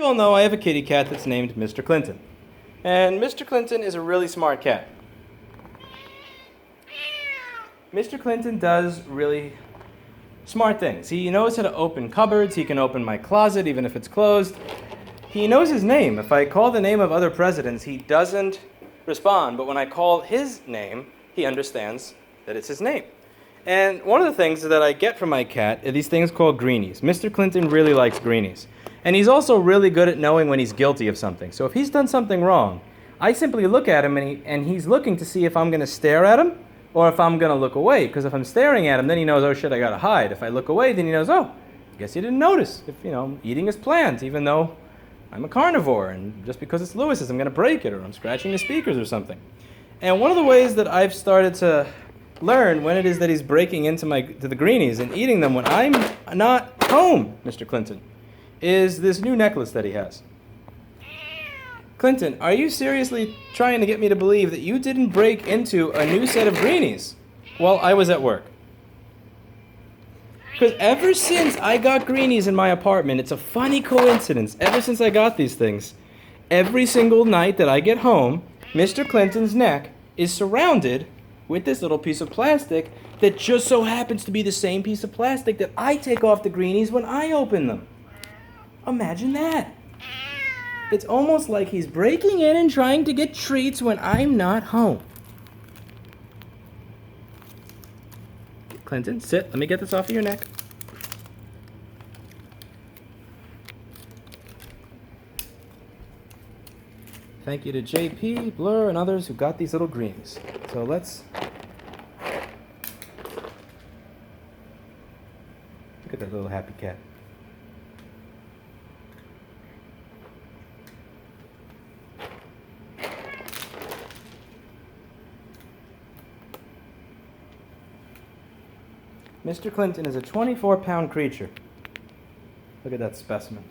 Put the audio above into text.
You all know I have a kitty cat that's named Mr. Clinton. And Mr. Clinton is a really smart cat. Mr. Clinton does really smart things. He knows how to open cupboards. He can open my closet even if it's closed. He knows his name. If I call the name of other presidents, he doesn't respond. But when I call his name, he understands that it's his name. And one of the things that I get from my cat are these things called Greenies. Mr. Clinton really likes Greenies. And he's also really good at knowing when he's guilty of something. So if he's done something wrong, I simply look at him and he's looking to see if I'm going to stare at him or if I'm going to look away. Because if I'm staring at him, then he knows, oh shit, I got to hide. If I look away, then he knows, oh, I guess he didn't notice. If, I'm eating his plant, even though I'm a carnivore. And just because it's Lewis's, I'm going to break it, or I'm scratching his speakers or something. And one of the ways that I've started to learn when it is that he's breaking into the Greenies and eating them when I'm not home, Mr. Clinton, is this new necklace that he has. Clinton, are you seriously trying to get me to believe that you didn't break into a new set of Greenies while I was at work? Because ever since I got Greenies in my apartment, it's a funny coincidence, ever since I got these things, every single night that I get home, Mr. Clinton's neck is surrounded with this little piece of plastic that just so happens to be the same piece of plastic that I take off the Greenies when I open them. Imagine that. It's almost like he's breaking in and trying to get treats when I'm not home. Clinton, sit. Let me get this off of your neck. Thank you to JP, Blur, and others who got these little Greenies. So let's look at that little happy cat. Mr. Clinton is a 24-pound creature. Look at that specimen.